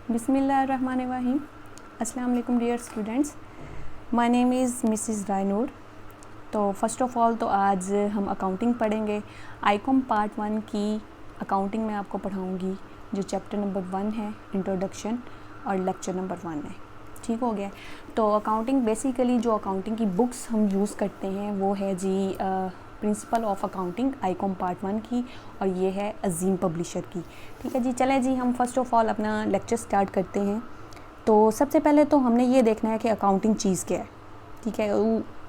बिस्मिल्लाहिर्रहमानिर्रहीम। अस्सलाम वालेकुम dear students, my name is Mrs Rainoor. तो फ़र्स्ट ऑफ़ ऑल तो आज हम अकाउंटिंग पढ़ेंगे। आईकॉम पार्ट 1 की अकाउंटिंग में आपको पढ़ाऊँगी, जो चैप्टर नंबर 1 है इंट्रोडक्शन और लेक्चर नंबर 1 है। ठीक हो गया। तो अकाउंटिंग बेसिकली जो अकाउंटिंग की बुक्स हम यूज़ करते हैं वो है जी principle of accounting ICom part 1 की, और ये है अजीम पब्लिशर की। ठीक है जी, चलें जी हम फ़र्स्ट ऑफ़ ऑल अपना लेक्चर स्टार्ट करते हैं। तो सबसे पहले तो हमने ये देखना है कि अकाउंटिंग चीज़ क्या है। ठीक है,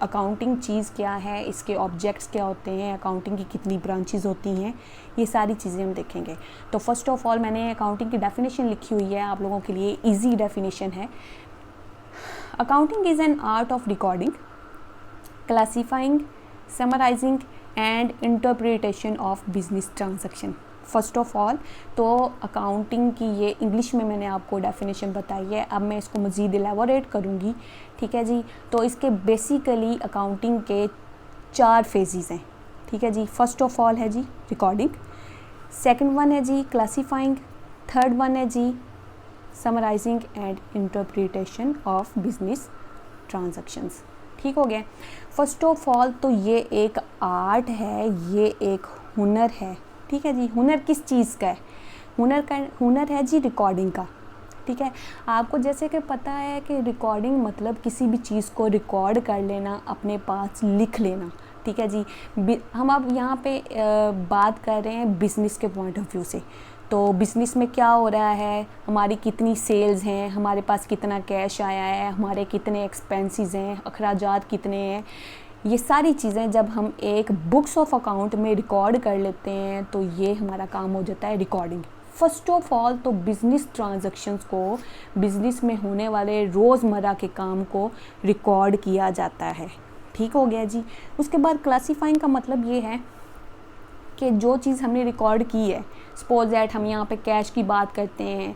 अकाउंटिंग चीज़ क्या है, इसके ऑब्जेक्ट्स क्या होते हैं, अकाउंटिंग की कितनी ब्रांचेस होती हैं, ये सारी चीज़ें हम देखेंगे। तो फर्स्ट ऑफ़ ऑल मैंने अकाउंटिंग की डेफिनेशन लिखी हुई है आप लोगों के लिए, ईजी डेफिनेशन है। Accounting is an art of recording, classifying, summarising and interpretation of business transaction. First of all तो अकाउंटिंग की ये इंग्लिश में मैंने आपको डेफिनेशन बताई है, अब मैं इसको मज़ीद एलेबोरेट करूँगी। ठीक है जी, तो इसके बेसिकली अकाउंटिंग के 4 फेजेस हैं। ठीक है जी, फर्स्ट ऑफ ऑल है जी रिकॉर्डिंग, सेकंड वन है जी क्लासीफाइंग, थर्ड वन है जी summarising and interpretation of business transactions. ठीक हो गया। फर्स्ट ऑफ ऑल तो ये एक आर्ट है, ये एक हुनर है। ठीक है जी, हुनर किस चीज़ का है? हुनर है जी रिकॉर्डिंग का। ठीक है, आपको जैसे कि पता है कि रिकॉर्डिंग मतलब किसी भी चीज़ को रिकॉर्ड कर लेना, अपने पास लिख लेना। ठीक है जी, हम अब यहाँ पे बात कर रहे हैं बिज़नेस के पॉइंट ऑफ व्यू से। तो बिज़नेस में क्या हो रहा है, हमारी कितनी सेल्स हैं, हमारे पास कितना कैश आया है, हमारे कितने एक्सपेंसेस हैं, अखराजात कितने हैं, ये सारी चीज़ें जब हम एक बुक्स ऑफ अकाउंट में रिकॉर्ड कर लेते हैं तो ये हमारा काम हो जाता है रिकॉर्डिंग। फर्स्ट ऑफ ऑल तो बिज़नेस ट्रांजैक्शंस को, बिज़नेस में होने वाले रोज़मर्रा के काम को रिकॉर्ड किया जाता है। ठीक हो गया जी। उसके बाद क्लासीफाइंग का मतलब ये है कि जो चीज़ हमने रिकॉर्ड की है, सपोज दैट हम यहाँ पे कैश की बात करते हैं,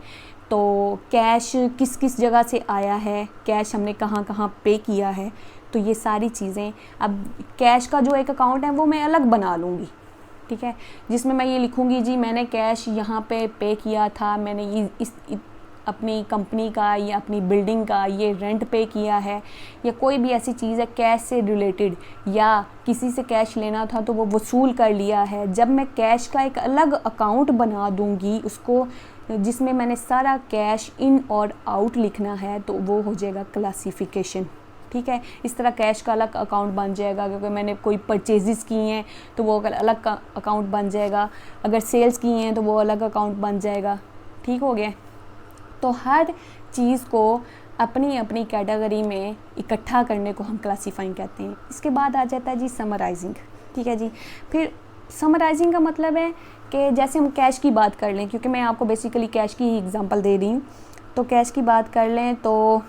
तो कैश किस किस जगह से आया है, कैश हमने कहाँ कहाँ पे किया है, तो ये सारी चीज़ें, अब कैश का जो एक अकाउंट है वो मैं अलग बना लूँगी। ठीक है, जिसमें मैं ये लिखूँगी जी मैंने कैश यहाँ पे किया था, मैंने ये अपनी कंपनी का या अपनी बिल्डिंग का ये रेंट पे किया है, या कोई भी ऐसी चीज़ है कैश से रिलेटेड, या किसी से कैश लेना था तो वो वसूल कर लिया है। जब मैं कैश का एक अलग अकाउंट बना दूँगी उसको, जिसमें मैंने सारा कैश इन और आउट लिखना है, तो वो हो जाएगा क्लासिफिकेशन। ठीक है, इस तरह कैश का अलग अकाउंट बन जाएगा, क्योंकि मैंने कोई परचेजेस की हैं तो वो अलग का अकाउंट बन जाएगा, अगर सेल्स की हैं तो वो अलग अकाउंट बन जाएगा। ठीक हो गया। तो हर चीज़ को अपनी अपनी कैटेगरी में इकट्ठा करने को हम क्लासीफाइंग कहते हैं। इसके बाद आ जाता है जी समराइजिंग। ठीक है जी, फिर समराइजिंग का मतलब है कि जैसे हम कैश की बात कर लें, क्योंकि मैं आपको बेसिकली कैश की ही एग्जांपल दे रही हूँ, तो कैश की बात कर लें तो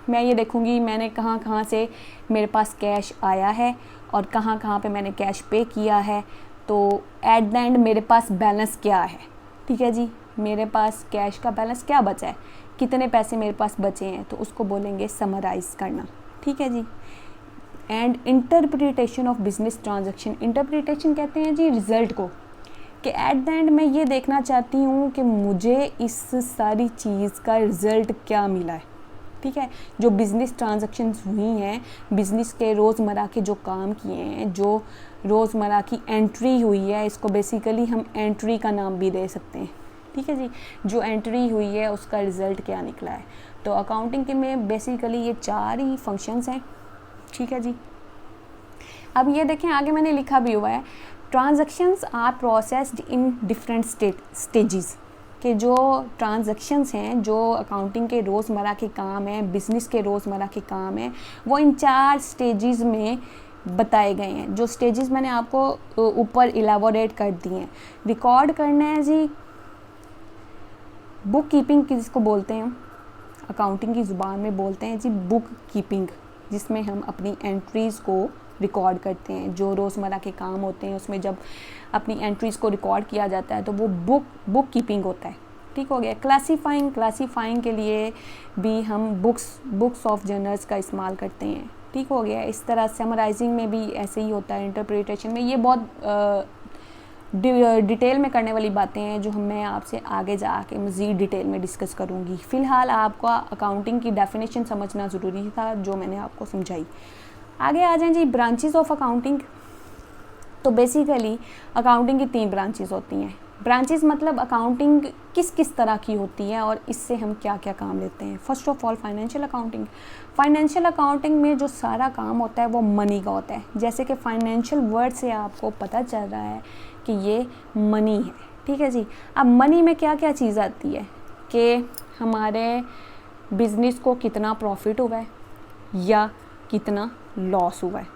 मैं ये देखूँगी मैंने कहाँ कहाँ से मेरे पास कैश आया है और कहाँ कहाँ पे मैंने कैश पे किया है, तो एट द एंड मेरे पास बैलेंस क्या है। ठीक है जी, मेरे पास कैश का बैलेंस क्या बचा है, कितने पैसे मेरे पास बचे हैं, तो उसको बोलेंगे समराइज़ करना। ठीक है जी। And interpretation of business transaction, interpretation कहते हैं जी रिज़ल्ट को, कि एट द एंड मैं ये देखना चाहती हूँ कि मुझे इस सारी चीज़ का रिज़ल्ट क्या मिला है। ठीक है, जो बिज़नेस ट्रांजैक्शंस हुई हैं, बिज़नेस के रोज़मर्रा के जो काम किए हैं, जो रोज़मर्रा की एंट्री हुई है, इसको बेसिकली हम एंट्री का नाम भी दे सकते हैं। ठीक है जी, जो एंट्री हुई है उसका रिज़ल्ट क्या निकला है। तो अकाउंटिंग के में बेसिकली ये 4 ही फंक्शंस हैं। ठीक है जी, अब ये देखें आगे मैंने लिखा भी हुआ है, transactions are processed in different stages, कि जो ट्रांजैक्शंस हैं, जो अकाउंटिंग के रोज़मर्रा के काम हैं, बिज़नेस के रोज़मर्रा के काम हैं, वो इन 4 स्टेजेस में बताए गए हैं। जो स्टेजेस मैंने आपको ऊपर इलेबोरेट कर दिए हैं। रिकॉर्ड करना है जी, बुक कीपिंग किसको बोलते हैं, अकाउंटिंग की ज़ुबान में बोलते हैं जी बुक कीपिंग, जिसमें हम अपनी एंट्रीज़ को रिकॉर्ड करते हैं। जो रोज़मर्रा के काम होते हैं उसमें जब अपनी एंट्रीज़ को रिकॉर्ड किया जाता है तो वो बुक कीपिंग होता है। ठीक हो गया। क्लासीफाइंग के लिए भी हम बुक्स ऑफ जर्नल्स का इस्तेमाल करते हैं। ठीक हो गया। इस तरह समराइजिंग में भी ऐसे ही होता है, इंटरप्रिटेशन में ये बहुत डिटेल में करने वाली बातें हैं जो मैं आपसे आगे जाके मज़ीद डिटेल में डिस्कस करूँगी। फ़िलहाल आपको अकाउंटिंग की डेफिनेशन समझना ज़रूरी था जो मैंने आपको समझाई। आगे आ जाएं जी, ब्रांचेस ऑफ अकाउंटिंग। तो बेसिकली अकाउंटिंग की 3 ब्रांचेस होती हैं। ब्रांचेस मतलब अकाउंटिंग किस किस तरह की होती है और इससे हम क्या क्या काम लेते हैं। First of all financial accounting. Financial accounting में जो सारा काम होता है वो मनी का होता है। जैसे कि फाइनेंशियल वर्ड से आपको पता चल रहा है कि ये मनी है, ठीक है जी। अब मनी में क्या क्या चीज़ आती है कि हमारे बिज़नेस को कितना प्रॉफिट हुआ है या कितना लॉस हुआ है,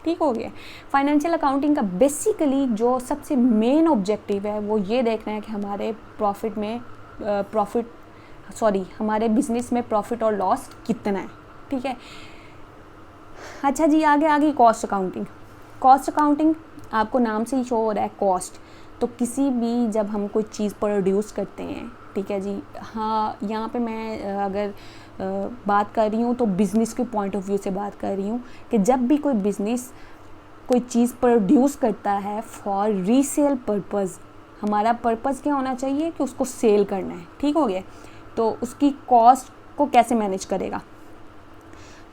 ठीक हो गया। फाइनेंशियल अकाउंटिंग का बेसिकली जो सबसे मेन ऑब्जेक्टिव है वो ये देखना है कि हमारे हमारे बिजनेस में प्रॉफिट और लॉस कितना है, ठीक है। अच्छा जी, आगे कॉस्ट अकाउंटिंग। कॉस्ट अकाउंटिंग आपको नाम से ही शो हो रहा है कॉस्ट। तो किसी भी जब हम कोई चीज़ प्रोड्यूस करते हैं, ठीक है जी। हाँ, यहाँ पे मैं अगर बात कर रही हूँ तो बिज़नेस के पॉइंट ऑफ व्यू से बात कर रही हूँ कि जब भी कोई बिज़नेस कोई चीज़ प्रोड्यूस करता है फॉर रीसेल पर्पज़, हमारा पर्पज़ क्या होना चाहिए कि उसको सेल करना है, ठीक हो गया। तो उसकी कॉस्ट को कैसे मैनेज करेगा,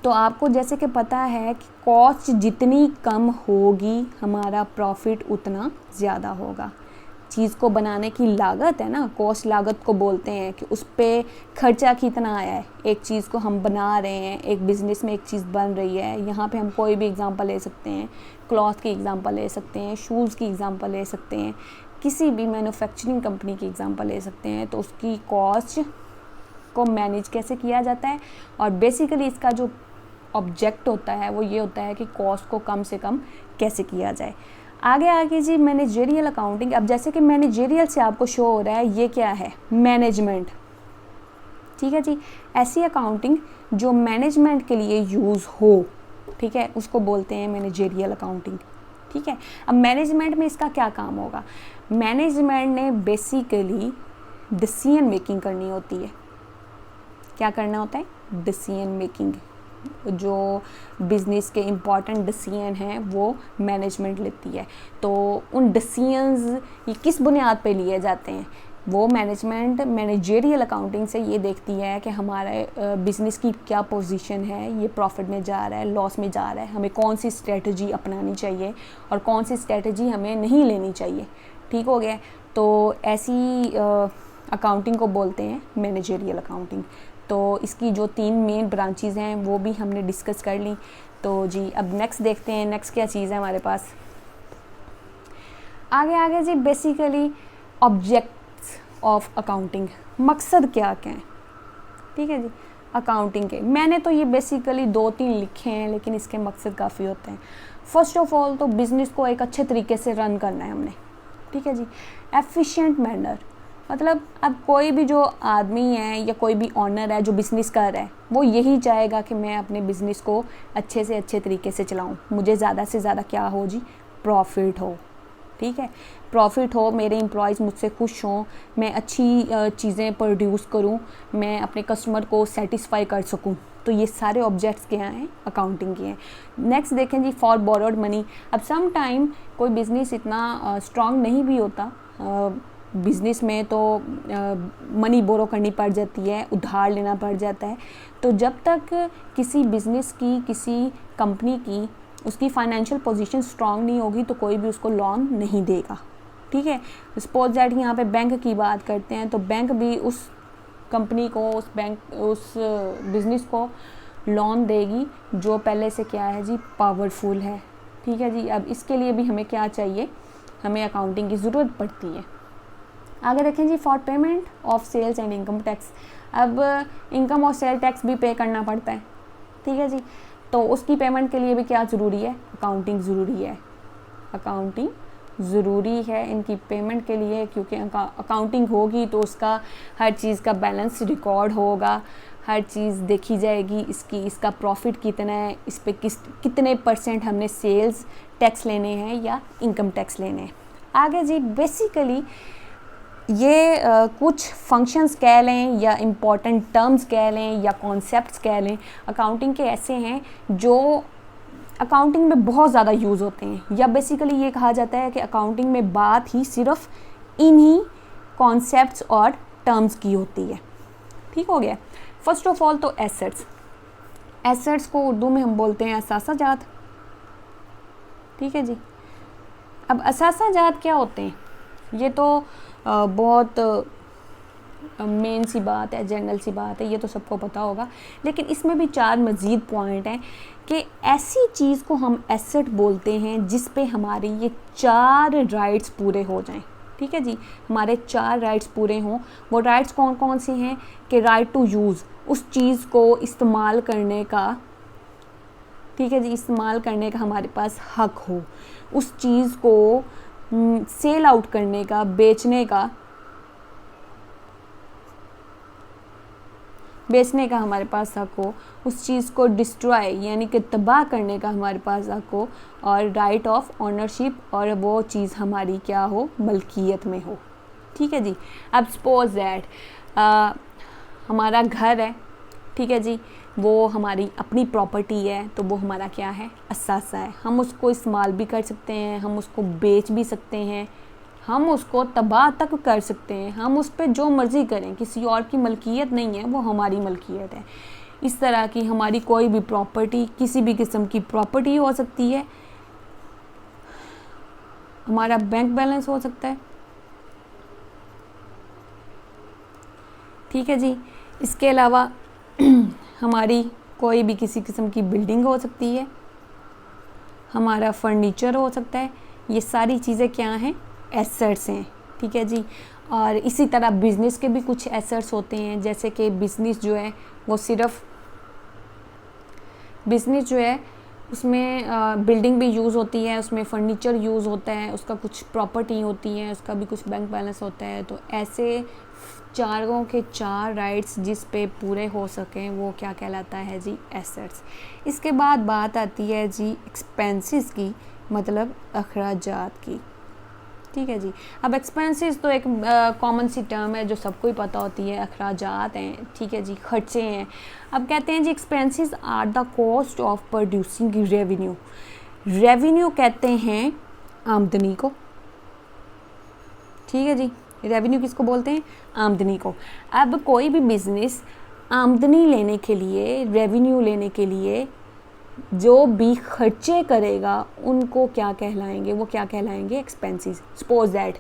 तो आपको जैसे कि पता है कि कॉस्ट जितनी कम होगी हमारा प्रॉफिट उतना ज़्यादा होगा। चीज़ को बनाने की लागत है ना, कॉस्ट लागत को बोलते हैं कि उस पर खर्चा कितना आया है। एक चीज़ को हम बना रहे हैं, एक बिज़नेस में एक चीज़ बन रही है। यहाँ पे हम कोई भी एग्जांपल ले सकते हैं, क्लॉथ की एग्जांपल ले सकते हैं, शूज़ की एग्जांपल ले सकते हैं, किसी भी मैन्युफैक्चरिंग कंपनी की एग्जांपल ले सकते हैं। तो उसकी कॉस्ट को मैनेज कैसे किया जाता है, और बेसिकली इसका जो ऑब्जेक्ट होता है वो ये होता है कि कॉस्ट को कम से कम कैसे किया जाए। आगे जी, मैनेजेरियल अकाउंटिंग। अब जैसे कि मैनेजेरियल से आपको शो हो रहा है ये क्या है, मैनेजमेंट, ठीक है जी। ऐसी अकाउंटिंग जो मैनेजमेंट के लिए यूज़ हो, ठीक है, उसको बोलते हैं मैनेजेरियल अकाउंटिंग, ठीक है। अब मैनेजमेंट में इसका क्या काम होगा, मैनेजमेंट ने बेसिकली डिसीजन मेकिंग करनी होती है। क्या करना होता है, डिसीजन मेकिंग। जो बिज़नेस के इम्पॉर्टेंट डिसीजन हैं वो मैनेजमेंट लेती है। तो उन डिसीजंस ये किस बुनियाद पे लिए जाते हैं, वो मैनेजमेंट मैनेजेरियल अकाउंटिंग से ये देखती है कि हमारे बिज़नेस की क्या पोजीशन है, ये प्रॉफिट में जा रहा है, लॉस में जा रहा है, हमें कौन सी स्ट्रेटजी अपनानी चाहिए और कौन सी स्ट्रेटजी हमें नहीं लेनी चाहिए, ठीक हो गया। तो ऐसी अकाउंटिंग को बोलते हैं मैनेजेरियल अकाउंटिंग। तो इसकी जो 3 मेन ब्रांचेज़ हैं वो भी हमने डिस्कस कर ली। तो जी अब नेक्स्ट देखते हैं, नेक्स्ट क्या चीज़ है हमारे पास। आगे जी, बेसिकली ऑब्जेक्ट्स ऑफ अकाउंटिंग, मकसद क्या क्या है, ठीक है जी अकाउंटिंग के। मैंने तो ये बेसिकली 2-3 लिखे हैं, लेकिन इसके मकसद काफ़ी होते हैं। फर्स्ट ऑफ ऑल तो बिज़नेस को एक अच्छे तरीके से रन करना है हमने, ठीक है जी। एफिशिएंट मैनर, मतलब अब कोई भी जो आदमी है या कोई भी ऑनर है जो बिज़नेस कर रहा है वो यही चाहेगा कि मैं अपने बिज़नेस को अच्छे से अच्छे तरीके से चलाऊं, मुझे ज़्यादा से ज़्यादा क्या हो जी, प्रॉफिट हो, ठीक है, प्रॉफिट हो, मेरे एम्प्लॉयज़ मुझसे खुश हों, मैं अच्छी चीज़ें प्रोड्यूस करूं, मैं अपने कस्टमर को सेटिस्फाई कर सकूं। तो ये सारे ऑब्जेक्ट्स क्या हैं, अकाउंटिंग के हैं। नेक्स्ट देखें जी, फॉर बोरोड मनी। अब सम टाइम कोई बिज़नेस इतना स्ट्रॉन्ग नहीं भी होता, बिज़नेस में तो मनी बोरो करनी पड़ जाती है, उधार लेना पड़ जाता है। तो जब तक किसी बिज़नेस की, किसी कंपनी की उसकी फाइनेंशियल पोजीशन स्ट्रांग नहीं होगी तो कोई भी उसको लोन नहीं देगा, ठीक है। सपोज दैट यहाँ पे बैंक की बात करते हैं तो बैंक भी उस कंपनी को, उस बिज़नेस को लोन देगी जो पहले से क्या है जी, पावरफुल है, ठीक है जी। अब इसके लिए भी हमें क्या चाहिए, हमें अकाउंटिंग की ज़रूरत पड़ती है। आगे देखें जी, for payment of sales and income tax. अब इनकम और सेल टैक्स भी पे करना पड़ता है, ठीक है जी। तो उसकी पेमेंट के लिए भी क्या ज़रूरी है, अकाउंटिंग ज़रूरी है। अकाउंटिंग ज़रूरी है इनकी पेमेंट के लिए, क्योंकि अकाउंटिंग होगी तो उसका हर चीज़ का बैलेंस रिकॉर्ड होगा, हर चीज़ देखी जाएगी, इसका प्रॉफिट कितना है, इस पे कितने % हमने सेल्स टैक्स लेने हैं या इनकम टैक्स लेने हैं। आगे जी, बेसिकली ये कुछ फंक्शंस कह लें या इम्पॉर्टेंट टर्म्स कह लें या कॉन्सेप्ट्स कह लें, अकाउंटिंग के ऐसे हैं जो अकाउंटिंग में बहुत ज़्यादा यूज़ होते हैं, या बेसिकली ये कहा जाता है कि अकाउंटिंग में बात ही सिर्फ इन्हीं कॉन्सेप्ट्स और टर्म्स की होती है। ठीक हो गया। फर्स्ट ऑफ ऑल तो एसेट्स, एसेट्स को उर्दू में हम बोलते हैं असासाजात। ठीक है जी। अब असासाजात क्या होते हैं, ये तो बहुत मेन सी बात है, जनरल सी बात है, ये तो सबको पता होगा, लेकिन इसमें भी 4 मज़ीद पॉइंट हैं कि ऐसी चीज़ को हम एसेट बोलते हैं जिस पे हमारे ये 4 राइट्स पूरे हो जाएं। ठीक है जी, हमारे 4 राइट्स पूरे हों। वो राइट्स कौन कौन से हैं कि राइट टू यूज़, उस चीज़ को इस्तेमाल करने का, ठीक है जी, इस्तेमाल करने का हमारे पास हक हो, उस चीज़ को सेल आउट करने का, बेचने का हमारे पास हक हो, उस चीज़ को डिस्ट्रॉय यानी कि तबाह करने का हमारे पास हक हो, और राइट ऑफ ओनरशिप, और वो चीज़ हमारी क्या हो, मलकियत में हो। ठीक है जी। अब सपोज दैट हमारा घर है, ठीक है जी, वो हमारी अपनी प्रॉपर्टी है, तो वो हमारा क्या है, असासा है। हम उसको इस्तेमाल भी कर सकते हैं, हम उसको बेच भी सकते हैं, हम उसको तबाह तक कर सकते हैं, हम उस पर जो मर्ज़ी करें, किसी और की मलकियत नहीं है, वो हमारी मलकियत है। इस तरह की हमारी कोई भी प्रॉपर्टी, किसी भी किस्म की प्रॉपर्टी हो सकती है, हमारा बैंक बैलेंस हो सकता है। ठीक है जी। इसके अलावा हमारी कोई भी किसी किस्म की बिल्डिंग हो सकती है, हमारा फर्नीचर हो सकता है। ये सारी चीज़ें क्या हैं, एसेट्स हैं। ठीक है जी। और इसी तरह बिज़नेस के भी कुछ एसेट्स होते हैं, जैसे कि बिज़नेस जो है वो सिर्फ, बिज़नेस जो है उसमें बिल्डिंग भी यूज़ होती है, उसमें फर्नीचर यूज़ होता है, उसका कुछ प्रॉपर्टी होती है, उसका भी कुछ बैंक बैलेंस होता है। तो ऐसे चारों के 4 राइट्स जिस पे पूरे हो सकें वो क्या कहलाता है जी, एसेट्स। इसके बाद बात आती है जी एक्सपेंसेस की, मतलब अखराजात की। ठीक है जी। अब एक्सपेंसेस तो एक कॉमन सी टर्म है जो सबको ही पता होती है, अखराजात हैं। ठीक है जी, खर्चे हैं। अब कहते हैं जी expenses are the cost of producing revenue. Revenue कहते हैं आमदनी को। ठीक है जी, रेवेन्यू किसको बोलते हैं, आमदनी को। अब कोई भी बिजनेस आमदनी लेने के लिए, रेवेन्यू लेने के लिए जो भी खर्चे करेगा उनको क्या कहलाएंगे, वो क्या कहलाएंगे, एक्सपेंसेस। सपोज दैट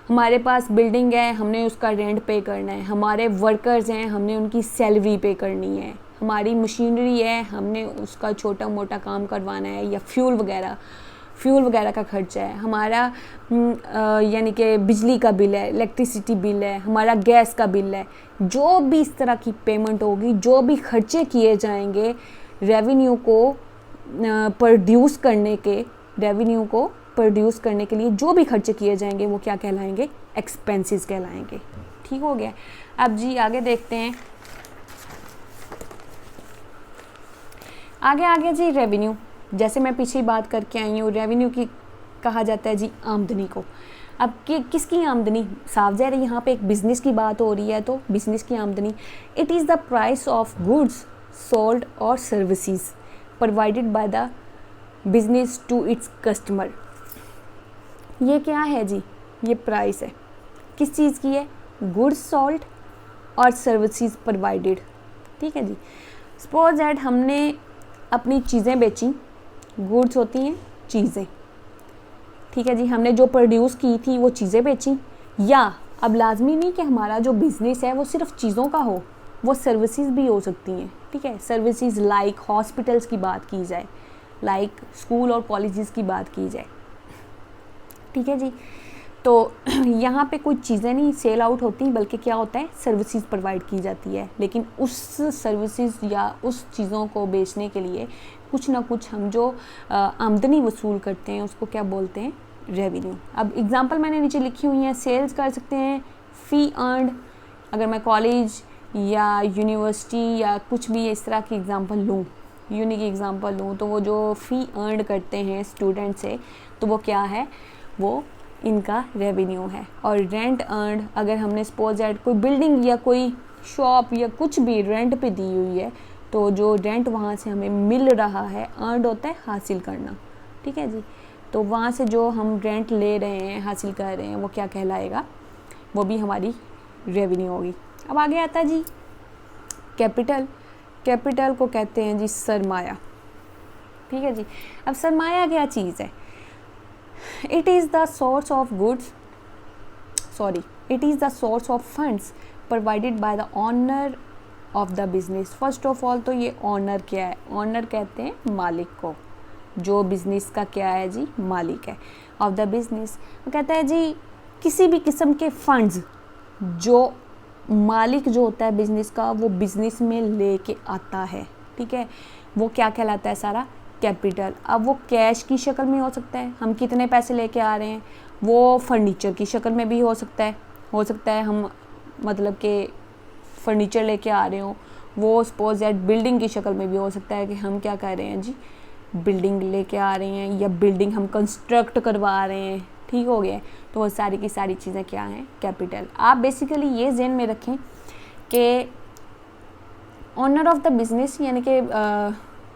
हमारे पास बिल्डिंग है, हमने उसका रेंट पे करना है, हमारे वर्कर्स हैं, हमने उनकी सैलरी पे करनी है, हमारी मशीनरी है, हमने उसका छोटा मोटा काम करवाना है, या फ्यूल वगैरह का खर्चा है, हमारा यानी कि बिजली का बिल है, इलेक्ट्रिसिटी बिल है, हमारा गैस का बिल है। जो भी इस तरह की पेमेंट होगी, जो भी खर्चे किए जाएंगे रेवेन्यू को प्रोड्यूस करने के लिए जो भी खर्चे किए जाएंगे वो क्या कहलाएंगे, एक्सपेंसेस कहलाएंगे। ठीक हो गया। अब जी आगे देखते हैं, आगे जी रेवेन्यू। जैसे मैं पीछे बात करके आई हूँ, रेवेन्यू की कहा जाता है जी आमदनी को। अब किसकी आमदनी, साफ ज़ाहिर है यहाँ पे एक बिज़नेस की बात हो रही है, तो बिज़नेस की आमदनी, it is the price of goods sold और services provided by the business to its customer. ये क्या है जी, ये प्राइस है, किस चीज़ की है, गुड्स सोल्ड और सर्विसेज प्रोवाइडेड। ठीक है जी। सपोज दैट हमने अपनी चीज़ें बेची, गुड्स होती हैं चीज़ें। ठीक है जी, हमने जो प्रोड्यूस की थी वो चीज़ें बेची। या अब लाजमी नहीं कि हमारा जो बिज़नेस है वो सिर्फ चीज़ों का हो, वो सर्विसेज भी हो सकती हैं। ठीक है, सर्विसेज लाइक हॉस्पिटल्स की बात की जाए, लाइक स्कूल और कॉलेजेस की बात की जाए। ठीक है जी। तो यहाँ पे कुछ चीज़ें नहीं सेल आउट होती, बल्कि क्या होता है, सर्विसेज प्रोवाइड की जाती है। लेकिन उस सर्विसेज या उस चीज़ों को बेचने के लिए कुछ ना कुछ हम जो आमदनी वसूल करते हैं उसको क्या बोलते हैं, रेवेन्यू। अब एग्जांपल मैंने नीचे लिखी हुई हैं, सेल्स कर सकते हैं, फ़ी अर्नड। अगर मैं कॉलेज या यूनिवर्सिटी या कुछ भी इस तरह की एग्जांपल लूँ, यूनी की एग्जांपल लूँ, तो वो जो फ़ी अर्न करते हैं स्टूडेंट से, तो वो क्या है, वो इनका रेवेन्यू है। और रेंट अर्न, अगर हमने सपोज दैट कोई बिल्डिंग या कोई शॉप या कुछ भी रेंट पे दी हुई है, तो जो रेंट वहाँ से हमें मिल रहा है, अर्न होता है हासिल करना, ठीक है जी। तो वहाँ से जो हम रेंट ले रहे हैं, हासिल कर रहे हैं, वो क्या कहलाएगा, वो भी हमारी रेवेन्यू होगी। अब आगे आता है जी कैपिटल। कैपिटल को कहते हैं जी सरमाया, ठीक है जी। अब सरमाया क्या चीज़ है? It is the source of goods, sorry, it is the source of funds provided by the owner of the business. First of all तो ये ओनर क्या है? ओनर कहते हैं मालिक को, जो बिजनेस का क्या है जी, मालिक है, ऑफ द बिजनेस। वो कहता है जी किसी भी किस्म के फंड्स जो मालिक जो होता है बिजनेस का, वो बिजनेस में लेके आता है, ठीक है, वो क्या कहलाता है? सारा कैपिटल। अब वो कैश की शक्ल में हो सकता है, हम कितने पैसे लेके आ रहे हैं, वो फर्नीचर की शक्ल में भी हो सकता है हम मतलब कि फर्नीचर लेके आ रहे हो, वो सपोज दैट बिल्डिंग की शक्ल में भी हो सकता है कि हम क्या कर रहे हैं जी, बिल्डिंग लेके आ रहे हैं, या बिल्डिंग हम कंस्ट्रक्ट करवा रहे हैं, ठीक हो गया। तो वो सारी की सारी चीज़ें क्या हैं? कैपिटल। आप बेसिकली ये ज़हन में रखें कि ओनर ऑफ द बिज़नेस यानी कि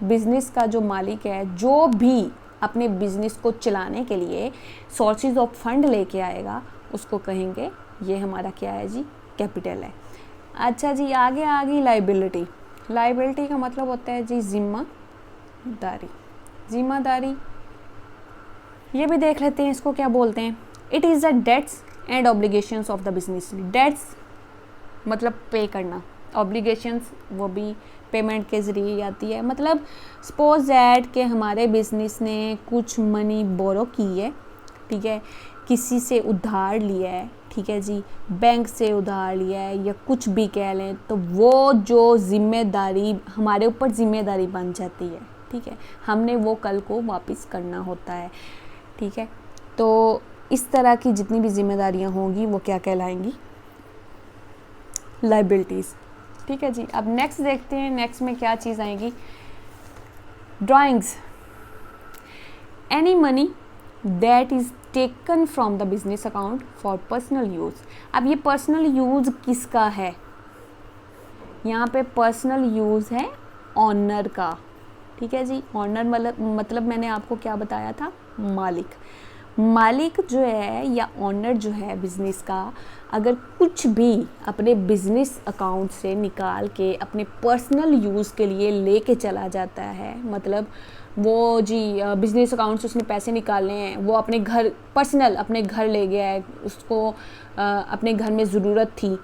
बिज़नेस का जो मालिक है, जो भी अपने बिज़नेस को चलाने के लिए सोर्सेज ऑफ फंड लेके आएगा, उसको कहेंगे ये हमारा क्या है जी, कैपिटल है। अच्छा जी, आगे आ गई लाइबिलिटी। लाइबिलिटी का मतलब होता है जी जिम्मेदारी। जिम्मेदारी ये भी देख लेते हैं, इसको क्या बोलते हैं? It is the debts and obligations of the business. Debts मतलब पे करना, ऑब्लिगेशंस वो भी पेमेंट के ज़रिए आती है। मतलब सपोज दैट कि हमारे बिजनेस ने कुछ मनी बोरो की है, ठीक है, किसी से उधार लिया है, ठीक है जी, बैंक से उधार लिया है या कुछ भी कह लें, तो वो जो जिम्मेदारी हमारे ऊपर जिम्मेदारी बन जाती है, ठीक है, हमने वो कल को वापस करना होता है, ठीक है। तो इस तरह की जितनी भी जिम्मेदारियां होंगी वो क्या कहलाएंगी? लाइबिलिटीज़, ठीक है जी। अब नेक्स्ट देखते हैं, नेक्स्ट में क्या चीज़ आएगी? Drawings. Any money that is taken from the business account for personal use. अब ये पर्सनल यूज़ किसका है? यहाँ पे पर्सनल यूज़ है ऑनर का, ठीक है जी। ऑनर मतलब मैंने आपको क्या बताया था? मालिक। मालिक जो है या ऑनर जो है बिज़नेस का, अगर कुछ भी अपने बिज़नेस अकाउंट से निकाल के अपने पर्सनल यूज़ के लिए लेके चला जाता है, मतलब वो जी बिज़नेस अकाउंट से उसने पैसे निकाले हैं, वो अपने घर पर्सनल अपने घर ले गया है, उसको अपने घर में ज़रूरत थी,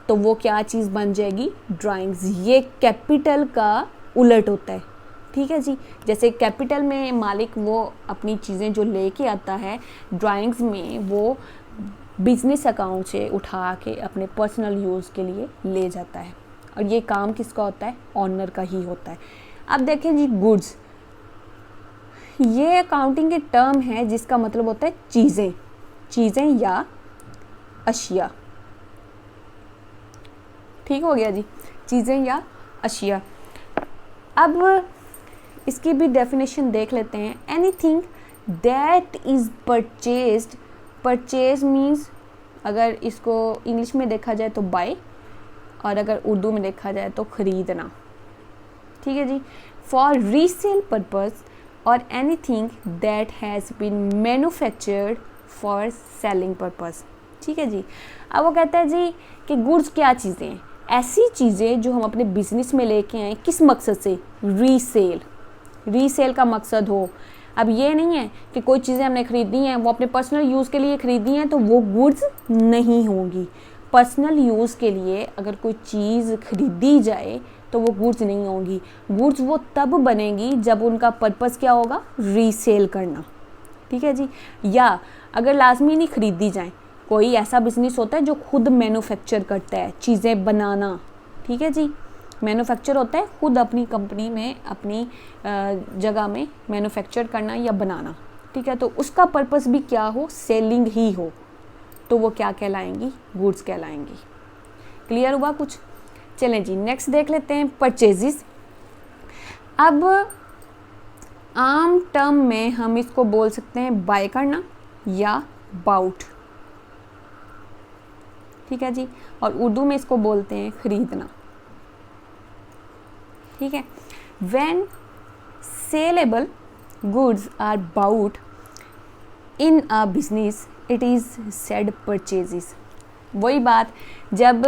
तो वो क्या चीज़ बन जाएगी? ड्राइंग्स। ये कैपिटल का उलट होता है, ठीक है जी। जैसे कैपिटल में मालिक वो अपनी चीज़ें जो लेके आता है, ड्राइंग्स में वो बिजनेस अकाउंट से उठा के अपने पर्सनल यूज़ के लिए ले जाता है, और ये काम किसका होता है? ऑनर का ही होता है। अब देखें जी गुड्स, ये अकाउंटिंग के टर्म है जिसका मतलब होता है चीज़ें, चीज़ें या अशिया, ठीक हो गया जी, चीज़ें या अशिया। अब इसकी भी डेफिनेशन देख लेते हैं। Anything that is purchased. Purchase means अगर इसको इंग्लिश में देखा जाए तो बाय, और अगर उर्दू में देखा जाए तो ख़रीदना, ठीक है जी। फॉर रीसेल पर्पस और anything that has been manufactured for selling purpose, ठीक है जी। अब वो कहता है जी कि गुड्स क्या चीज़ें हैं? ऐसी चीज़ें जो हम अपने बिजनेस में लेके आए, किस मकसद से? रीसेल। रीसेल का मकसद हो। अब ये नहीं है कि कोई चीज़ें हमने ख़रीदी हैं, वो अपने पर्सनल यूज़ के लिए ख़रीदी हैं तो वो गुड्स नहीं होंगी। पर्सनल यूज़ के लिए अगर कोई चीज़ ख़रीदी जाए तो वो गुड्स नहीं होंगी। गुड्स वो तब बनेंगी जब उनका पर्पस क्या होगा? रीसेल करना, ठीक है जी। या अगर लाजमी नहीं ख़रीदी जाए, कोई ऐसा बिजनेस होता है जो खुद मैन्युफैक्चर करता है, चीज़ें बनाना, ठीक है जी। मैन्युफैक्चर होता है खुद अपनी कंपनी में, अपनी जगह में मैन्युफैक्चर करना या बनाना, ठीक है। तो उसका पर्पस भी क्या हो? सेलिंग ही हो, तो वो क्या कहलाएंगी? गुड्स कहलाएंगी। क्लियर हुआ कुछ? चलें जी नेक्स्ट देख लेते हैं, परचेजेस। अब आम टर्म में हम इसको बोल सकते हैं बाय करना या बाउट, ठीक है जी। और उर्दू में इसको बोलते हैं ख़रीदना। ठीक है। When saleable goods are bought in a business it is said purchases. वही बात, जब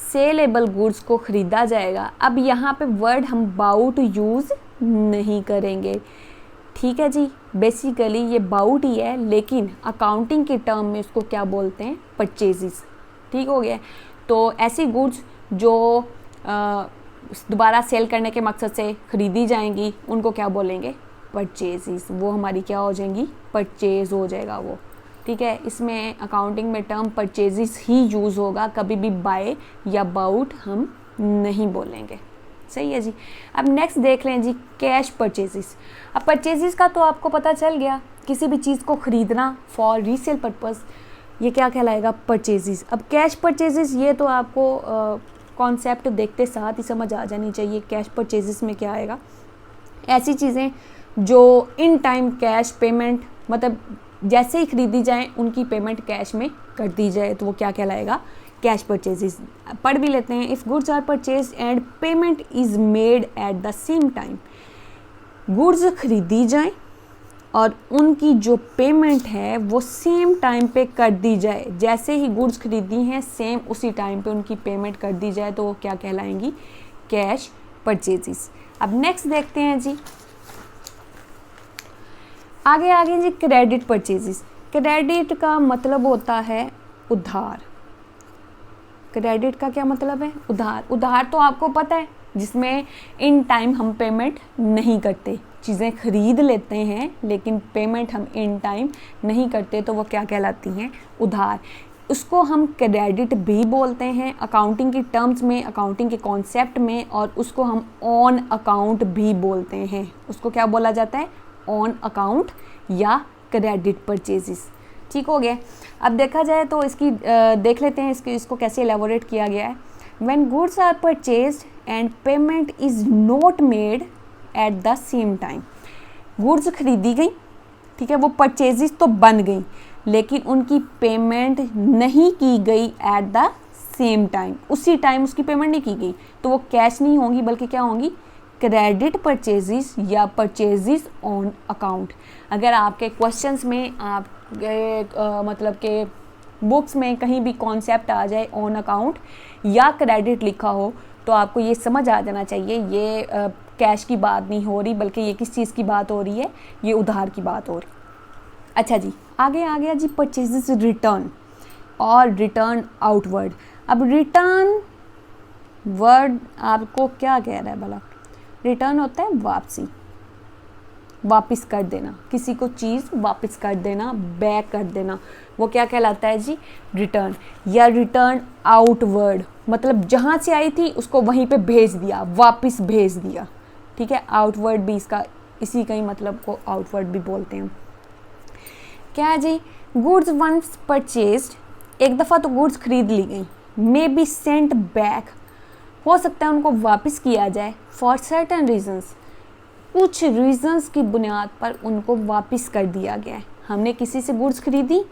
सेलेबल गुड्स को ख़रीदा जाएगा, अब यहाँ पे वर्ड हम बाउट यूज़ नहीं करेंगे, ठीक है जी। बेसिकली ये बाउट ही है, लेकिन अकाउंटिंग के टर्म में उसको क्या बोलते हैं, परचेजेस, ठीक हो गया। तो ऐसी गुड्स जो दोबारा सेल करने के मकसद से ख़रीदी जाएंगी उनको क्या बोलेंगे, परचेजेस। वो हमारी क्या हो जाएंगी, परचेज हो जाएगा वो, ठीक है। इसमें अकाउंटिंग में टर्म परचेजेस ही यूज़ होगा, कभी भी बाय या बाउट हम नहीं बोलेंगे, सही है जी। अब नेक्स्ट देख लें जी, कैश परचेजेस। अब परचेजेस का तो आपको पता चल गया, किसी भी चीज़ को ख़रीदना फॉर रीसेल पर्पस, ये क्या कहलाएगा, परचेजेस। अब कैश परचेजेस, ये तो आपको कॉन्सेप्ट देखते साथ ही समझ आ जानी चाहिए। कैश परचेजेस में क्या आएगा, ऐसी चीज़ें जो इन टाइम कैश पेमेंट, मतलब जैसे ही ख़रीदी जाए उनकी पेमेंट कैश में कर दी जाए, तो वो क्या कहलाएगा, कैश परचेजेस। पढ़ भी लेते हैं। If goods are purchase and payment is made at the same time, गुड्स खरीदी जाए और उनकी जो पेमेंट है वो सेम टाइम पे कर दी जाए, जैसे ही गुड्स खरीदी हैं सेम उसी टाइम पे उनकी पेमेंट कर दी जाए, तो वो क्या कहलाएंगी, कैश परचेजेस। अब नेक्स्ट देखते हैं जी, आगे जी, क्रेडिट परचेजेस। क्रेडिट का मतलब होता है उधार। क्रेडिट का क्या मतलब है, उधार। उधार तो आपको पता है, जिसमें इन टाइम हम पेमेंट नहीं करते, चीज़ें खरीद लेते हैं लेकिन पेमेंट हम इन टाइम नहीं करते, तो वो क्या कहलाती हैं, उधार। उसको हम क्रेडिट भी बोलते हैं अकाउंटिंग की टर्म्स में, अकाउंटिंग के कॉन्सेप्ट में, और उसको हम ऑन अकाउंट भी बोलते हैं। उसको क्या बोला जाता है, ऑन अकाउंट या क्रेडिट परचेजेस, ठीक हो गया। अब देखा जाए तो इसकी देख लेते हैं इसको कैसे एलेबोरेट किया गया है। When goods are purchased and payment is not made at the same time, गुड्स खरीदी गई, ठीक है, वो परचेजेस तो बन गई लेकिन उनकी पेमेंट नहीं की गई एट द सेम टाइम, उसी टाइम उसकी पेमेंट नहीं की गई, तो वो कैश नहीं होंगी बल्कि क्या होंगी, क्रेडिट परचेजेस या परचेजेस ऑन अकाउंट। अगर आपके क्वेश्चंस में आप मतलब के बुक्स में कहीं भी कॉन्सेप्ट आ जाए ऑन अकाउंट या क्रेडिट लिखा हो, तो आपको ये समझ आ जाना चाहिए ये कैश की बात नहीं हो रही, बल्कि ये किस चीज़ की बात हो रही है, ये उधार की बात हो रही। अच्छा जी, आगे आ गया जी, परचेजेस रिटर्न और रिटर्न आउटवर्ड। अब रिटर्न वर्ड आपको क्या कह रहा है भला, रिटर्न होता है वापसी, वापस कर देना, किसी को चीज़ वापस कर देना, बैक कर देना, वो क्या कहलाता है जी, रिटर्न। या रिटर्न आउटवर्ड, मतलब जहाँ से आई थी उसको वहीं पे भेज दिया, वापस भेज दिया, ठीक है। आउटवर्ड भी इसका इसी का ही मतलब को आउटवर्ड भी बोलते हैं। क्या जी, गुड्स वंस परचेज्ड, एक दफ़ा तो गुड्स खरीद ली गई, मे बी सेंट बैक, हो सकता है उनको वापस किया जाए, फॉर सर्टेन रीजंस, कुछ रीजंस की बुनियाद पर उनको वापस कर दिया गया है। हमने किसी से गुड्स खरीदी,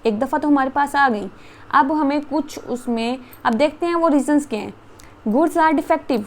एक दफ़ा तो हमारे पास आ गई, अब हमें कुछ उसमें, अब देखते हैं वो रीजंस क्या हैं। गुड्स आर डिफेक्टिव,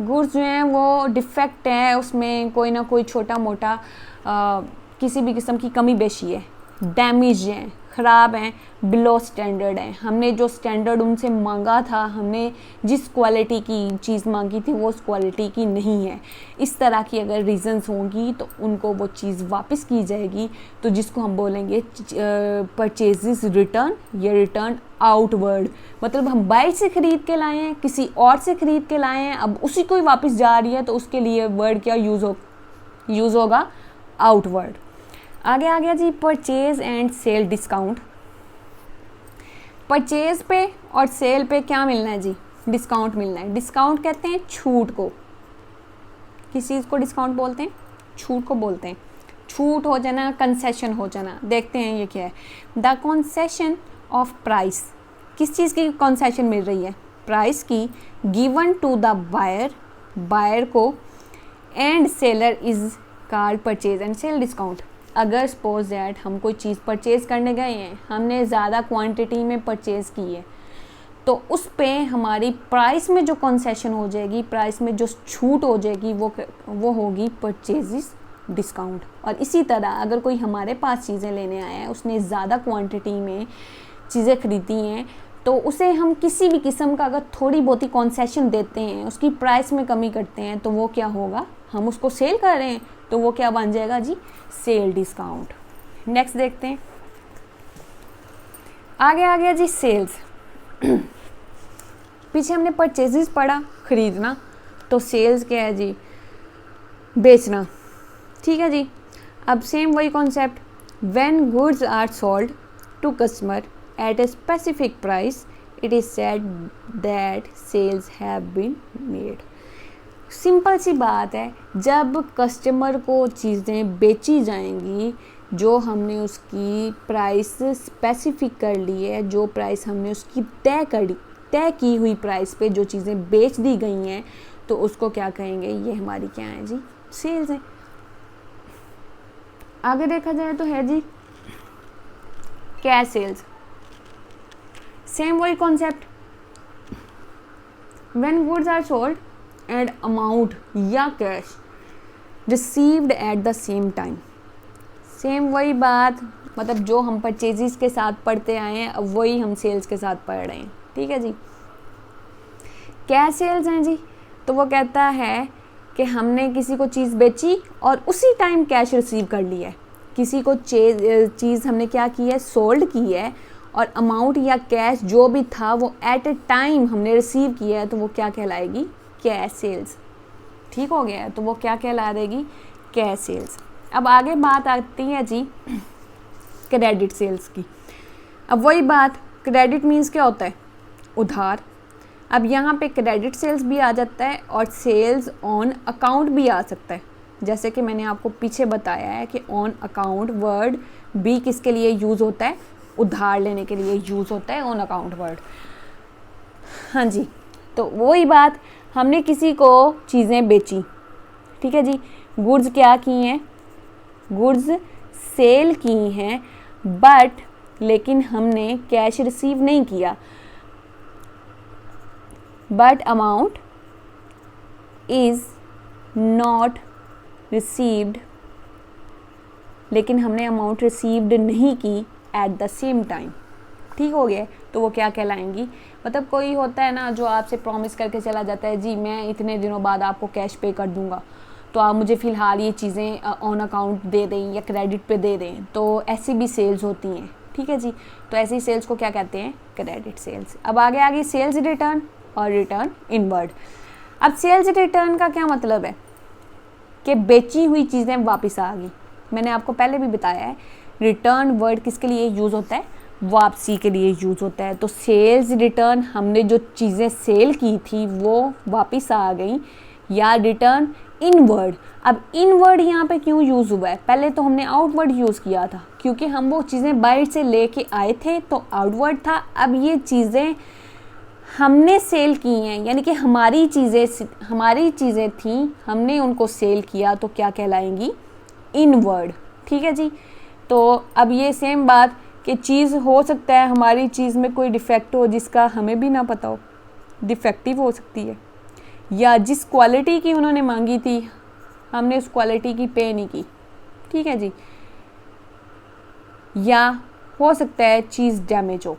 गुड्स जो हैं वो डिफेक्ट है, उसमें कोई ना कोई छोटा मोटा किसी भी किस्म की कमी बेशी है, डैमेज हैं, ख़राब हैं, बिलो स्टैंडर्ड हैं, हमने जो स्टैंडर्ड उनसे मांगा था, हमने जिस क्वालिटी की चीज़ मांगी थी वो उस क्वालिटी की नहीं है, इस तरह की अगर रीज़न्स होंगी तो उनको वो चीज़ वापस की जाएगी, तो जिसको हम बोलेंगे परचेजेस रिटर्न या रिटर्न आउटवर्ड। मतलब हम बाहर से ख़रीद के लाए हैं, किसी और से ख़रीद के लाए हैं, अब उसी को ही वापस जा रही है, तो उसके लिए वर्ड क्या यूज़ होगा, आउटवर्ड। आगे आ गया जी, purchase and sale discount. Purchase पे और सेल पे क्या मिलना है जी, डिस्काउंट मिलना है। डिस्काउंट कहते हैं छूट को, किस चीज़ को डिस्काउंट बोलते हैं, छूट को बोलते हैं। छूट हो जाना, कंसेशन हो जाना। देखते हैं ये क्या है, द कंसेशन ऑफ प्राइस, किस चीज़ की कंसेशन मिल रही है, प्राइस की, given to the buyer, buyer को, and seller is called purchase and sale discount. अगर सपोज दैट हम कोई चीज़ परचेज़ करने गए हैं, हमने ज़्यादा क्वांटिटी में परचेज़ की है, तो उस पे हमारी प्राइस में जो कंसेशन हो जाएगी, प्राइस में जो छूट हो जाएगी, वो होगी परचेजेस डिस्काउंट। और इसी तरह अगर कोई हमारे पास चीज़ें लेने आया है, उसने ज़्यादा क्वांटिटी में चीज़ें खरीदी हैं, तो उसे हम किसी भी किस्म का अगर थोड़ी बहुत ही कंसेशन देते हैं, उसकी प्राइस में कमी करते हैं, तो वो क्या होगा, हम उसको सेल कर रहे हैं तो वो क्या बन जाएगा जी, सेल डिस्काउंट। नेक्स्ट देखते हैं, आगे आ गया जी सेल्स। पीछे हमने परचेजेस पढ़ा, खरीदना, तो सेल्स क्या है जी, बेचना। ठीक है जी। अब सेम वही concept, when goods are sold to customer at a specific price it is said that sales have been made. Simple सी बात है, जब कस्टमर को चीज़ें बेची जाएंगी, जो हमने उसकी प्राइस स्पेसिफिक कर ली है, जो प्राइस हमने उसकी तय की हुई प्राइस पे जो चीज़ें बेच दी गई हैं, तो उसको क्या कहेंगे, ये हमारी क्या है जी, सेल्स है। आगे देखा जाए तो है जी कैश सेल्स। सेम वही concept, when goods are sold and amount या cash received at the same time. Same वही बात, मतलब जो हम परचेजेस के साथ पढ़ते आए हैं, अब वही हम सेल्स के साथ पढ़ रहे हैं। ठीक है जी। कैश सेल्स हैं जी, तो वो कहता है कि हमने किसी को चीज़ बेची और उसी टाइम कैश रिसीव कर लिया है। किसी को चीज़ हमने क्या की है, सोल्ड की है, और अमाउंट या कैश जो भी था वो एट ए टाइम हमने रिसीव किया है, तो वो क्या कहलाएगी, कैश सेल्स। ठीक हो गया है, तो वो क्या कहला देगी, कैश सेल्स। अब आगे बात आती है जी क्रेडिट सेल्स की। अब वही बात, क्रेडिट मीन्स क्या होता है, उधार। अब यहाँ पे क्रेडिट सेल्स भी आ जाता है और सेल्स ऑन अकाउंट भी आ सकता है। जैसे कि मैंने आपको पीछे बताया है कि ऑन अकाउंट वर्ड भी किसके लिए यूज़ होता है, उधार लेने के लिए यूज़ होता है ऑन अकाउंट वर्ड। हाँ जी, तो वही बात, हमने किसी को चीज़ें बेची, ठीक है जी, गुड्स क्या की हैं, गुड्स सेल की हैं, बट लेकिन हमने कैश रिसीव नहीं किया, but amount is not received, लेकिन हमने अमाउंट रिसीव्ड नहीं की एट द सेम टाइम। ठीक हो गया, तो वो क्या कहलाएंगी, मतलब कोई होता है ना जो आपसे प्रॉमिस करके चला जाता है, जी मैं इतने दिनों बाद आपको कैश पे कर दूंगा, तो आप मुझे फ़िलहाल ये चीज़ें ऑन अकाउंट दे दें या क्रेडिट पे दे दें, तो ऐसी भी सेल्स होती हैं। ठीक है जी, तो ऐसी सेल्स को क्या कहते हैं, क्रेडिट सेल्स। अब आगे आ गई सेल्स रिटर्न और रिटर्न इनवर्ड। अब सेल्स रिटर्न का क्या मतलब है कि बेची हुई चीज़ें वापस आ गई। मैंने आपको पहले भी बताया है, रिटर्न वर्ड किसके लिए यूज़ होता है, वापसी के लिए यूज़ होता है। तो सेल्स रिटर्न, हमने जो चीज़ें सेल की थी वो वापस आ गई, या रिटर्न इनवर्ड। अब इनवर्ड यहाँ पे क्यों यूज़ हुआ है, पहले तो हमने आउटवर्ड यूज़ किया था, क्योंकि हम वो चीज़ें बाहर से लेके आए थे तो आउटवर्ड था। अब ये चीज़ें हमने सेल की हैं, यानी कि हमारी चीज़ें थी, हमने उनको सेल किया, तो क्या कहलाएंगी, इनवर्ड। ठीक है जी। तो अब ये सेम बात कि चीज़ हो सकता है हमारी चीज़ में कोई डिफेक्ट हो जिसका हमें भी ना पता हो, डिफेक्टिव हो सकती है, या जिस क्वालिटी की उन्होंने मांगी थी हमने उस क्वालिटी की पे नहीं की। ठीक है जी। या हो सकता है चीज़ डैमेज हो।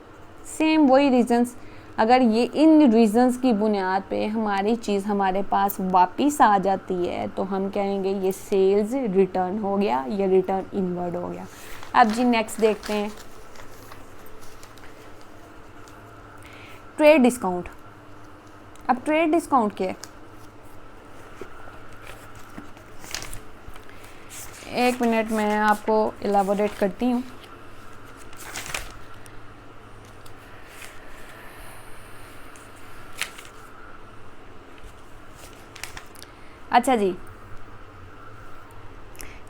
सेम वही रीजंस, अगर ये इन रीजंस की बुनियाद पे हमारी चीज़ हमारे पास वापस आ जाती है, तो हम कहेंगे ये सेल्स रिटर्न हो गया या रिटर्न इनवर्ड हो गया। अब जी नेक्स्ट देखते हैं ट्रेड डिस्काउंट। अब ट्रेड डिस्काउंट क्या है, एक मिनट में आपको एलाबोरेट करती हूँ। अच्छा जी,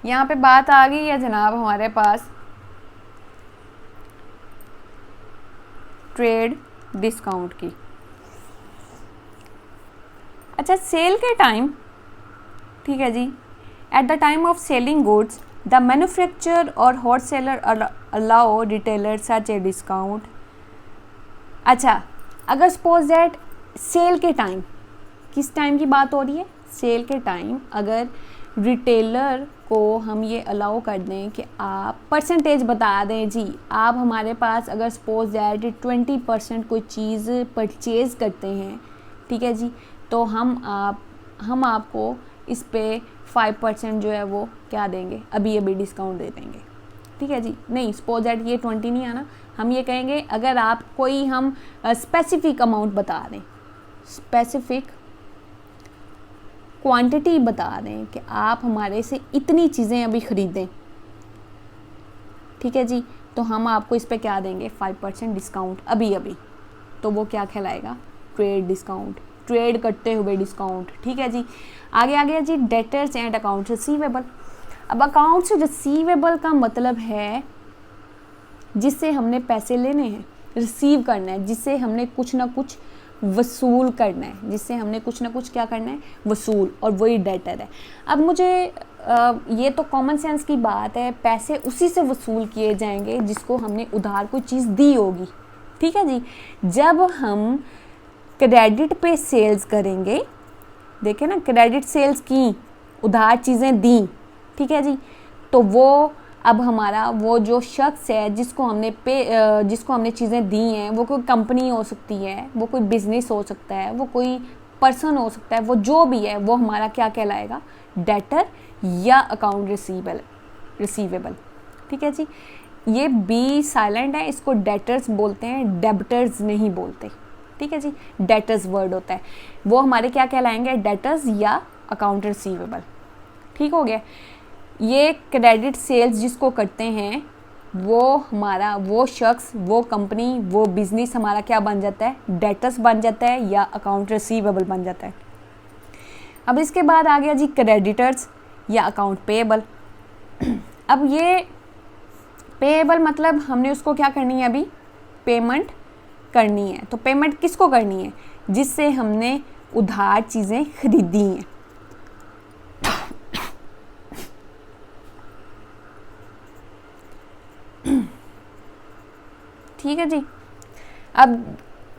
यहाँ पे बात आ गई है जनाब हमारे पास ट्रेड डिस्काउंट की। अच्छा, सेल के टाइम, ठीक है जी, at the time of selling goods the manufacturer और wholesaler allow retailer such a discount. अच्छा, अगर सपोज दैट सेल के टाइम, किस टाइम की बात हो रही है, सेल के टाइम, अगर रिटेलर को हम ये अलाउ कर दें कि आप परसेंटेज बता दें जी, आप हमारे पास अगर सपोज दैट 20% कोई चीज़ परचेज़ करते हैं, ठीक है जी, तो हम आपको इस पे 5% जो है वो क्या देंगे, अभी डिस्काउंट दे देंगे, ठीक है जी। नहीं, सपोज दैट ये 20 नहीं आना, हम ये कहेंगे अगर आप कोई हम स्पेसिफिक अमाउंट बता दें, स्पेसिफिक क्वांटिटी बता दें कि आप हमारे से इतनी चीज़ें अभी ख़रीदें, ठीक है जी, तो हम आपको इस पे क्या देंगे, 5% डिस्काउंट अभी, तो वो क्या कहलाएगा, ट्रेड डिस्काउंट, ट्रेड करते हुए डिस्काउंट, ठीक है जी। आगे जी, डेटर्स एंड अकाउंट्स रिसीवेबल। अब अकाउंट्स रिसीवेबल का मतलब है जिससे हमने पैसे लेने हैं, रिसीव करना है, जिससे हमने कुछ ना कुछ वसूल करना है, जिससे हमने कुछ ना कुछ क्या करना है, वसूल, और वही डेटर है। अब मुझे ये तो कॉमन सेंस की बात है, पैसे उसी से वसूल किए जाएंगे जिसको हमने उधार कोई चीज़ दी होगी, ठीक है जी। जब हम क्रेडिट पे सेल्स करेंगे, देखें ना, क्रेडिट सेल्स की, उधार चीज़ें दी, ठीक है जी, तो वो अब हमारा वो जो शख्स है जिसको हमने चीज़ें दी हैं, वो कोई कंपनी हो सकती है, वो कोई बिजनेस हो सकता है, वो कोई पर्सन हो सकता है, वो जो भी है वो हमारा क्या कहलाएगा, डेटर या अकाउंट रिसीवेबल, ठीक है जी। ये बी साइलेंट है, इसको डेटर्स बोलते हैं, डेबिटर्स नहीं बोलते, ठीक है जी। डेटर्स वर्ड होता है, वो हमारे क्या कहलाएंगे, डेटर्स या अकाउंट रिसीवेबल, ठीक हो गया। ये क्रेडिट सेल्स जिसको करते हैं वो हमारा, वो शख्स, वो कंपनी, वो बिजनेस हमारा क्या बन जाता है, डेटर्स बन जाता है या अकाउंट रिसीवेबल बन जाता है। अब इसके बाद आ गया जी क्रेडिटर्स या अकाउंट पेएबल। अब ये पेएबल मतलब हमने उसको क्या करनी है, अभी पेमेंट करनी है। तो पेमेंट किसको करनी है, जिससे हमने उधार चीज़ें खरीदी हैं, ठीक है जी। अब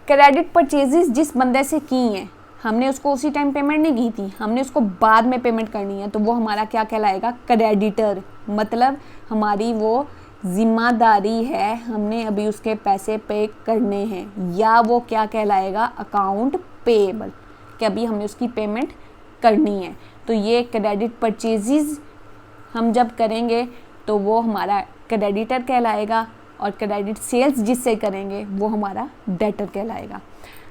क्रेडिट परचेजेस जिस बंदे से की हैं, हमने उसको उसी टाइम पेमेंट नहीं की थी, हमने उसको बाद में पेमेंट करनी है, तो वो हमारा क्या कहलाएगा, क्रेडिटर, मतलब हमारी वो जिम्मेदारी है, हमने अभी उसके पैसे पे करने हैं, या वो क्या कहलाएगा, अकाउंट पेएबल, कि अभी हमने उसकी पेमेंट करनी है। तो ये क्रेडिट परचेजेस हम जब करेंगे तो वो हमारा क्रेडिटर कहलाएगा, और क्रेडिट सेल्स जिससे करेंगे वो हमारा डेटर कहलाएगा।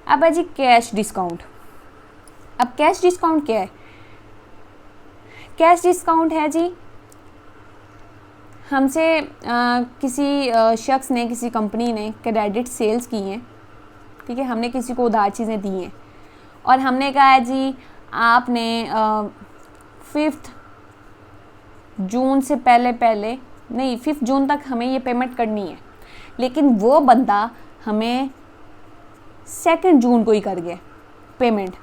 अब है जी कैश डिस्काउंट। अब कैश डिस्काउंट क्या है, कैश डिस्काउंट है जी, हमसे किसी शख्स ने, किसी कंपनी ने क्रेडिट सेल्स की हैं, ठीक है, हमने किसी को उधार चीज़ें दी हैं, और हमने कहा है जी आपने 5 जून से पहले नहीं, 5 जून तक हमें ये पेमेंट करनी है, लेकिन वो बंदा हमें 2 जून को ही कर गया पेमेंट,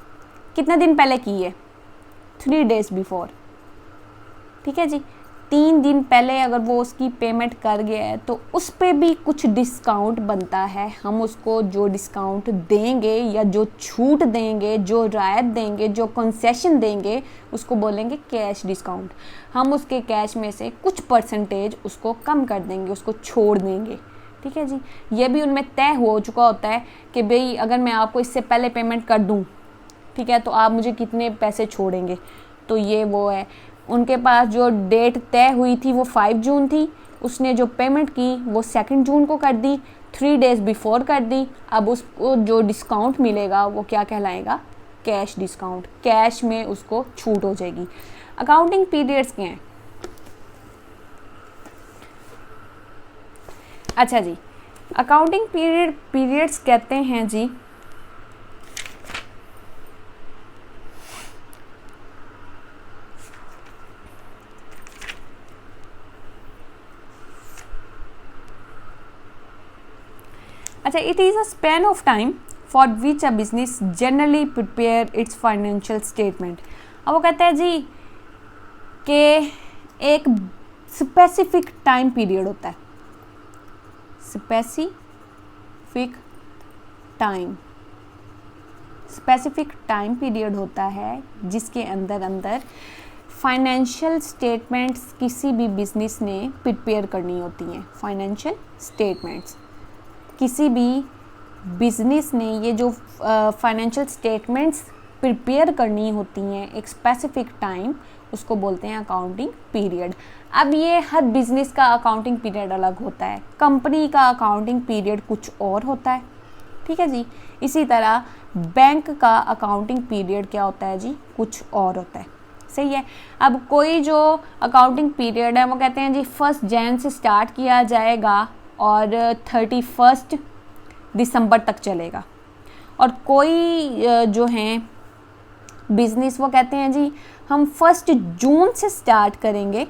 कितने दिन पहले की है, 3 days बिफोर, ठीक है जी। 3 दिन पहले अगर वो उसकी पेमेंट कर गया है तो उस पर भी कुछ डिस्काउंट बनता है, हम उसको जो डिस्काउंट देंगे या जो छूट देंगे, जो रायत देंगे, जो कंसेशन देंगे, उसको बोलेंगे कैश डिस्काउंट। हम उसके कैश में से कुछ परसेंटेज उसको कम कर देंगे, उसको छोड़ देंगे, ठीक है जी। ये भी उनमें तय हो चुका होता है कि भाई अगर मैं आपको इससे पहले पेमेंट कर दूं, ठीक है, तो आप मुझे कितने पैसे छोड़ेंगे, तो ये वो है। उनके पास जो डेट तय हुई थी वो 5 जून थी, उसने जो पेमेंट की वो 2 जून को कर दी, 3 days बिफोर कर दी। अब उसको जो डिस्काउंट मिलेगा वो क्या कहलाएगा, कैश डिस्काउंट, कैश में उसको छूट हो जाएगी। अकाउंटिंग पीरियड्स क्या हैं, अच्छा जी, अकाउंटिंग पीरियड्स कहते हैं जी अच्छा, it is a span of time for which a business generally prepare it's financial statement. अब वो कहता है जी कि एक स्पेसिफिक टाइम पीरियड होता है, specific time specific time period होता है जिसके अंदर फाइनेंशियल स्टेटमेंट्स किसी भी बिजनेस ने प्रिपेयर करनी होती हैं। फाइनेंशियल स्टेटमेंट्स किसी भी बिजनेस ने ये जो फाइनेंशियल स्टेटमेंट्स प्रिपेयर करनी होती हैं एक स्पेसिफिक टाइम, उसको बोलते हैं अकाउंटिंग पीरियड। अब ये हर बिजनेस का अकाउंटिंग पीरियड अलग होता है, कंपनी का अकाउंटिंग पीरियड कुछ और होता है, ठीक है जी। इसी तरह बैंक का अकाउंटिंग पीरियड क्या होता है जी, कुछ और होता है, सही है। अब कोई जो अकाउंटिंग पीरियड है वो कहते हैं जी 1 जनवरी से स्टार्ट किया जाएगा और 31 दिसंबर तक चलेगा। और कोई जो हैं बिजनेस वो कहते हैं जी हम 1 जून से स्टार्ट करेंगे,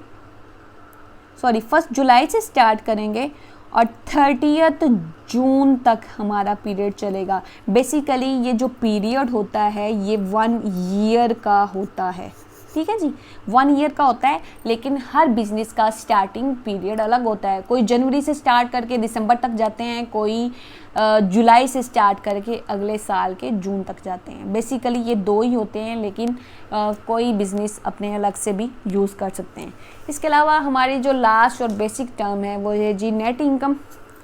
1 जुलाई से स्टार्ट करेंगे और 30 जून तक हमारा पीरियड चलेगा। बेसिकली ये जो पीरियड होता है ये 1 ईयर का होता है, ठीक है जी, 1 ईयर का होता है। लेकिन हर बिजनेस का स्टार्टिंग पीरियड अलग होता है। कोई जनवरी से स्टार्ट करके दिसंबर तक जाते हैं, कोई जुलाई से स्टार्ट करके अगले साल के जून तक जाते हैं। बेसिकली ये 2 ही होते हैं, लेकिन कोई बिजनेस अपने अलग से भी यूज़ कर सकते हैं। इसके अलावा हमारी जो लास्ट और बेसिक टर्म है वो है जी नेट इनकम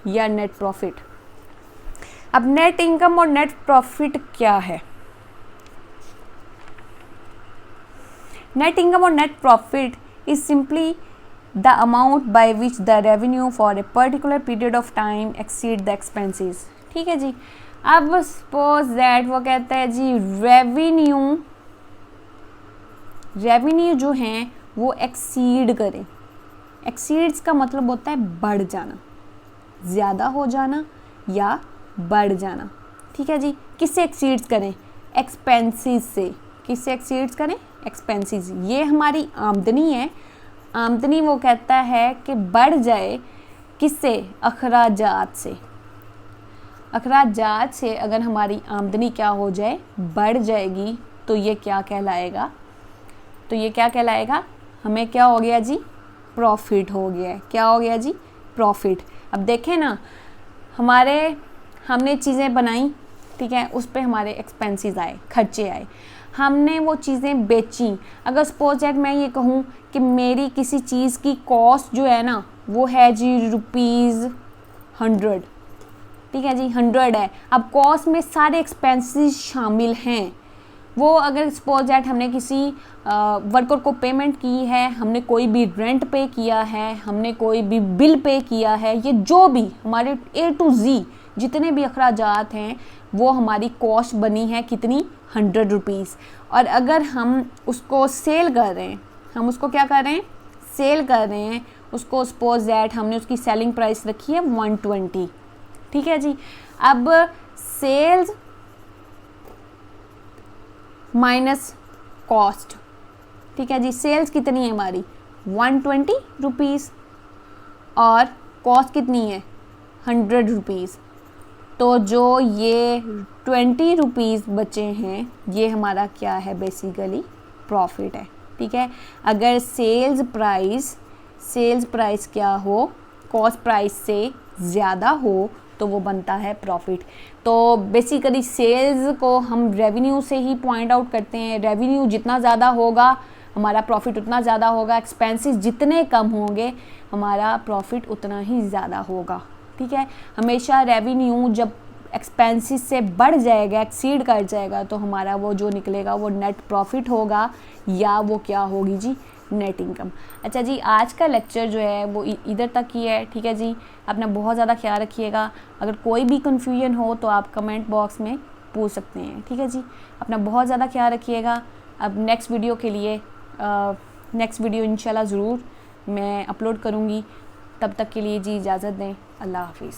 या नेट प्रॉफिट। अब नेट इनकम और नेट प्रॉफिट क्या है? Net income or net profit is simply the amount by which the revenue for a particular period of time exceed the expenses, ठीक है जी। अब suppose that वो कहता है जी रेवेन्यू जो हैं वो एक्सीड करें। एक्सीड्स का मतलब होता है बढ़ जाना, ज़्यादा हो जाना या बढ़ जाना, ठीक है जी। किससे एक्सीड्स करें? एक्सपेंसेस से। किससे एक्सीड्स करें? एक्सपेंसेस। ये हमारी आमदनी है, आमदनी वो कहता है कि बढ़ जाए किससे? अखराजात से। अखराजात से अगर हमारी आमदनी क्या हो जाए? बढ़ जाएगी, तो ये क्या कहलाएगा? तो ये क्या कहलाएगा? हमें क्या हो गया जी? प्रॉफिट हो गया है। क्या हो गया जी? प्रॉफिट। अब देखें ना, हमने चीज़ें बनाई, ठीक है, उस पर हमारे एक्सपेंसेस आए, खर्चे आए, हमने वो चीज़ें बेची। अगर सपोज दैट मैं ये कहूँ कि मेरी किसी चीज़ की कॉस्ट जो है ना वो है जी ₹100, ठीक है जी, 100 है। अब कॉस्ट में सारे एक्सपेंसेस शामिल हैं। वो अगर सपोज दैट हमने किसी वर्कर को पेमेंट की है, हमने कोई भी रेंट पे किया है, हमने कोई भी बिल पे किया है, ये जो भी हमारे A to Z जितने भी अखराजात हैं वो हमारी कॉस्ट बनी है कितनी? ₹100। और अगर हम उसको सेल कर रहे हैं, हम उसको क्या कर रहे हैं? सेल कर रहे हैं उसको। सपोज दैट हमने उसकी सेलिंग प्राइस रखी है 120, ठीक है जी। अब सेल्स माइनस कॉस्ट, ठीक है जी। सेल्स कितनी है हमारी? ₹120 और कॉस्ट कितनी है? ₹100। तो जो ये ₹20 बचे हैं ये हमारा क्या है? बेसिकली प्रॉफिट है, ठीक है। अगर सेल्स प्राइस क्या हो? कॉस्ट प्राइस से ज़्यादा हो तो वो बनता है प्रॉफिट। तो बेसिकली सेल्स को हम रेवेन्यू से ही पॉइंट आउट करते हैं। रेवेन्यू जितना ज़्यादा होगा हमारा प्रॉफिट उतना ज़्यादा होगा, एक्सपेंसेस जितने कम होंगे हमारा प्रॉफिट उतना ही ज़्यादा होगा, ठीक है। हमेशा रेवेन्यू जब एक्सपेंसेस से बढ़ जाएगा, एक्सीड कर जाएगा, तो हमारा वो जो निकलेगा वो नेट प्रॉफिट होगा या वो क्या होगी जी? Net income. अच्छा जी, आज का लेक्चर जो है वो इधर तक ही है, ठीक है जी। अपना बहुत ज़्यादा ख्याल रखिएगा। अगर कोई भी कन्फ्यूजन हो तो आप कमेंट बॉक्स में पूछ सकते हैं, ठीक है जी। अपना बहुत ज़्यादा ख्याल रखिएगा। अब नेक्स्ट वीडियो के लिए नेक्स्ट वीडियो इंशाल्लाह ज़रूर मैं अपलोड करूँगी। तब तक के लिए जी इजाज़त दें। अल्लाह हाफिज़।